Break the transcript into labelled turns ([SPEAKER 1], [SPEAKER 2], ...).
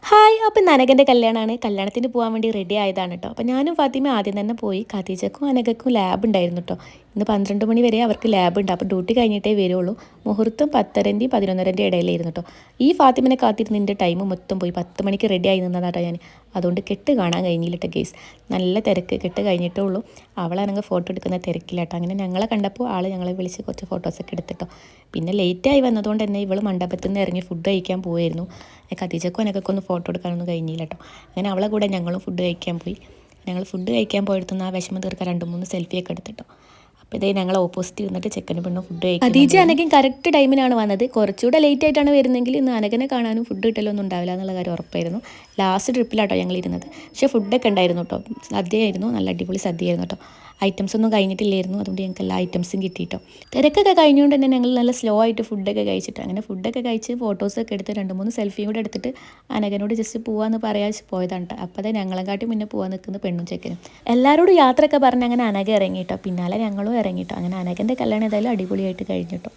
[SPEAKER 1] Hi അപ്പം നനകൻ്റെ കല്യാണമാണ്. കല്യാണത്തിന് പോകാൻ വേണ്ടി റെഡി ആയതാണ് കേട്ടോ. അപ്പോൾ ഞാനും ഫാത്തിമ ആദ്യം തന്നെ പോയി. ഖദീജക്കും അനകക്കും ലാബ് ഉണ്ടായിരുന്നു കേട്ടോ. ഇന്ന് 12 മണി വരെ അവർക്ക് ലാബ് ഉണ്ട്. അപ്പോൾ ഡ്യൂട്ടി കഴിഞ്ഞിട്ടേ വരുള്ളൂ. മുഹൂർത്തം 10:30 11:30 ഇടയിലായിരുന്നു കേട്ടോ. ഈ ഫാത്തിമനെ കാത്തിരുന്നതിൻ്റെ ടൈം മൊത്തം പോയി. 10 മണിക്ക് റെഡി ആയി നിന്നതാട്ടോ ഞാൻ. അതുകൊണ്ട് കെട്ട് കാണാൻ കഴിഞ്ഞില്ല കേസ്. നല്ല തിരക്ക്, കെട്ട് കഴിഞ്ഞിട്ടേ ഉള്ളൂ. അവളാണെങ്കിൽ ഫോട്ടോ എടുക്കുന്ന തിരക്കിലാട്ടോ. അങ്ങനെ ഞങ്ങളെ കണ്ടപ്പോൾ ആൾ ഞങ്ങളെ വിളിച്ച് കുറച്ച് ഫോട്ടോസൊക്കെ എടുത്തിട്ടോ. പിന്നെ ലേറ്റായി വന്നതുകൊണ്ട് തന്നെ ഇവൾ മണ്ഡപത്തിൽ നിന്ന് ഇറങ്ങി ഫുഡ് കഴിക്കാൻ പോയിരുന്നു. ഖദീജക്കും എനിക്കൊക്കെ ഒന്ന് ഫോട്ടോ എടുക്കാനൊന്നും കഴിഞ്ഞില്ല കേട്ടോ. അങ്ങനെ അവളെ കൂടെ ഞങ്ങളും ഫുഡ് കഴിക്കാൻ പോയി. ഞങ്ങൾ ഫുഡ് കഴിക്കാൻ പോയെടുത്തുനിന്ന് ആ വിഷമം തീർക്കാൻ 2-3 സെൽഫിയൊക്കെ എടുത്തിട്ടോ. അപ്പോൾ ഇതേ ഞങ്ങൾ ഓപ്പോസിറ്റ് ഇരുന്നിട്ട് ചെക്കനും പെണ്ണും ഫുഡ് കഴിക്കും. ഖദീജ അനഘയും കറക്റ്റ് ടൈമിനാണ് വന്നത്. കുറച്ചുകൂടെ ലേറ്റ് ആയിട്ടാണ് വരുന്നതെങ്കിൽ ഇന്ന് അനഘനെ കാണാനും ഫുഡ് കിട്ടലൊന്നും ഉണ്ടാവില്ല എന്നുള്ള കാര്യം ഉറപ്പായിരുന്നു. ലാസ്റ്റ് ട്രിപ്പിലാട്ടോ ഞങ്ങൾ ഇരുന്നത്. പക്ഷേ ഫുഡൊക്കെ ഉണ്ടായിരുന്നു കേട്ടോ. സദ്യയായിരുന്നു, നല്ല അടിപൊളി സദ്യയായിരുന്നു കേട്ടോ. ഐറ്റംസ് ഒന്നും കഴിഞ്ഞിട്ടില്ലായിരുന്നു, അതുകൊണ്ട് ഞങ്ങൾക്ക് എല്ലാ ഐറ്റംസും കിട്ടിയിട്ടോ. തിരക്കൊക്കെ കഴിഞ്ഞുകൊണ്ട് തന്നെ ഞങ്ങൾ നല്ല സ്ലോ ആയിട്ട് ഫുഡൊക്കെ കഴിച്ചിട്ട് അങ്ങനെ ഫുഡൊക്കെ കഴിച്ച് ഫോട്ടോസൊക്കെ എടുത്ത് 2-3 സെൽഫിയും കൂടെ എടുത്തിട്ട് അനഘനോട് ജസ്റ്റ് പോകാമെന്ന് പറയാൻ പോയതാണ് കേട്ടോ. അപ്പോൾ അതേ ഞങ്ങളെക്കാട്ടി മുന്നേ പോകാൻ നിൽക്കുന്ന പെണ്ണും ചെക്കനും എല്ലാവരോടും യാത്രയൊക്കെ പറഞ്ഞ് അങ്ങനെ അനഘ ഇറങ്ങിയിട്ടോ. പിന്നാലെ ഞങ്ങളും ഇറങ്ങിയിട്ടോ. അങ്ങനെ അനഘൻ്റെ കല്യാണം ഏതായാലും അടിപൊളിയായിട്ട് കഴിഞ്ഞിട്ടോ.